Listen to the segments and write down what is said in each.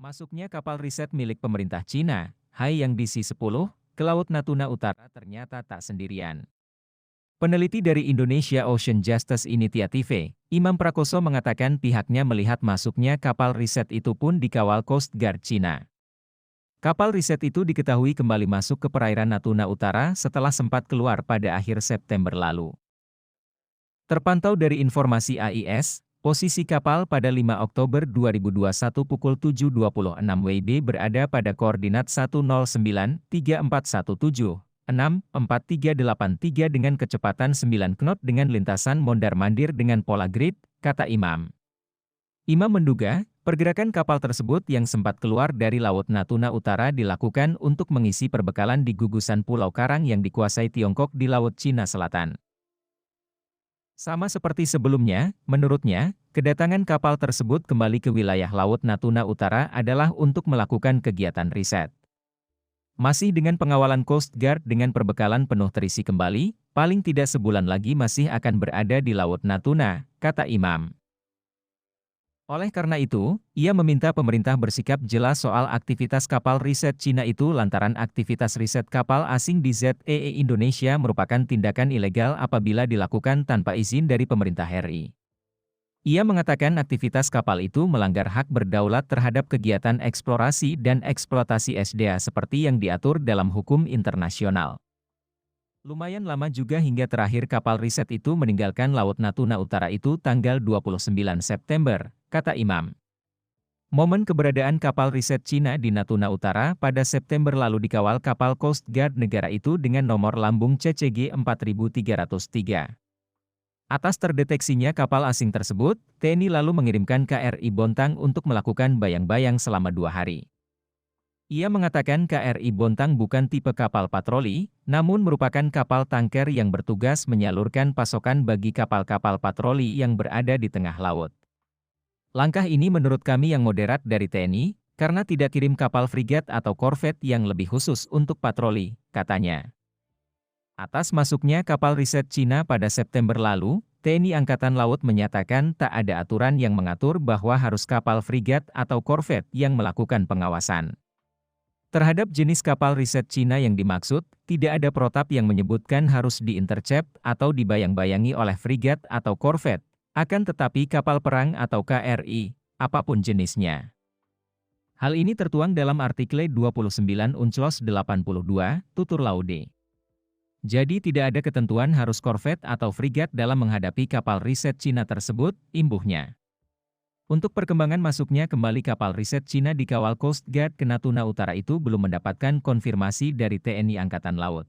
Masuknya kapal riset milik pemerintah Cina, Hai Yang DC-10, ke Laut Natuna Utara ternyata tak sendirian. Peneliti dari Indonesia Ocean Justice Initiative, Imam Prakoso mengatakan pihaknya melihat masuknya kapal riset itu pun dikawal Coast Guard Cina. Kapal riset itu diketahui kembali masuk ke perairan Natuna Utara setelah sempat keluar pada akhir September lalu. Terpantau dari informasi AIS, posisi kapal pada 5 Oktober 2021 pukul 7.26 WIB berada pada koordinat 10934176438 dengan kecepatan 9 knot dengan lintasan mondar-mandir dengan pola grid, kata Imam. Imam menduga, pergerakan kapal tersebut yang sempat keluar dari Laut Natuna Utara dilakukan untuk mengisi perbekalan di gugusan Pulau Karang yang dikuasai Tiongkok di Laut Cina Selatan. Sama seperti sebelumnya, menurutnya, kedatangan kapal tersebut kembali ke wilayah Laut Natuna Utara adalah untuk melakukan kegiatan riset. Masih dengan pengawalan Coast Guard dengan perbekalan penuh terisi kembali, paling tidak sebulan lagi masih akan berada di Laut Natuna, kata Imam. Oleh karena itu, ia meminta pemerintah bersikap jelas soal aktivitas kapal riset Cina itu lantaran aktivitas riset kapal asing di ZEE Indonesia merupakan tindakan ilegal apabila dilakukan tanpa izin dari pemerintah RI. Ia mengatakan aktivitas kapal itu melanggar hak berdaulat terhadap kegiatan eksplorasi dan eksploitasi SDA seperti yang diatur dalam hukum internasional. Lumayan lama juga hingga terakhir kapal riset itu meninggalkan Laut Natuna Utara itu tanggal 29 September, kata Imam. Momen keberadaan kapal riset Cina di Natuna Utara pada September lalu dikawal kapal Coast Guard negara itu dengan nomor lambung CCG 4303. Atas terdeteksinya kapal asing tersebut, TNI lalu mengirimkan KRI Bontang untuk melakukan bayang-bayang selama 2 hari. Ia mengatakan KRI Bontang bukan tipe kapal patroli, namun merupakan kapal tanker yang bertugas menyalurkan pasokan bagi kapal-kapal patroli yang berada di tengah laut. Langkah ini menurut kami yang moderat dari TNI, karena tidak kirim kapal frigat atau korvet yang lebih khusus untuk patroli, katanya. Atas masuknya kapal riset Cina pada September lalu, TNI Angkatan Laut menyatakan tak ada aturan yang mengatur bahwa harus kapal frigat atau korvet yang melakukan pengawasan. Terhadap jenis kapal riset Cina yang dimaksud, tidak ada protap yang menyebutkan harus diintercept atau dibayang-bayangi oleh frigat atau korvet, akan tetapi kapal perang atau KRI, apapun jenisnya. Hal ini tertuang dalam artikel 29 Unclos 82, Tutur Laude. Jadi tidak ada ketentuan harus korvet atau frigat dalam menghadapi kapal riset Cina tersebut, imbuhnya. Untuk perkembangan masuknya kembali kapal riset Cina di kawal Coast Guard ke Natuna Utara itu belum mendapatkan konfirmasi dari TNI Angkatan Laut.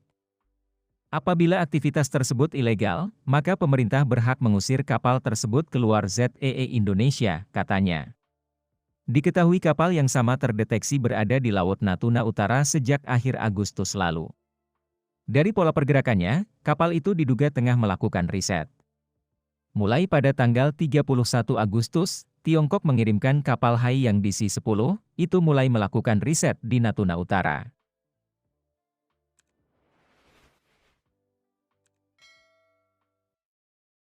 Apabila aktivitas tersebut ilegal, maka pemerintah berhak mengusir kapal tersebut keluar ZEE Indonesia, katanya. Diketahui kapal yang sama terdeteksi berada di Laut Natuna Utara sejak akhir Agustus lalu. Dari pola pergerakannya, kapal itu diduga tengah melakukan riset. Mulai pada tanggal 31 Agustus, Tiongkok mengirimkan kapal Hai Yang DC-10, itu mulai melakukan riset di Natuna Utara.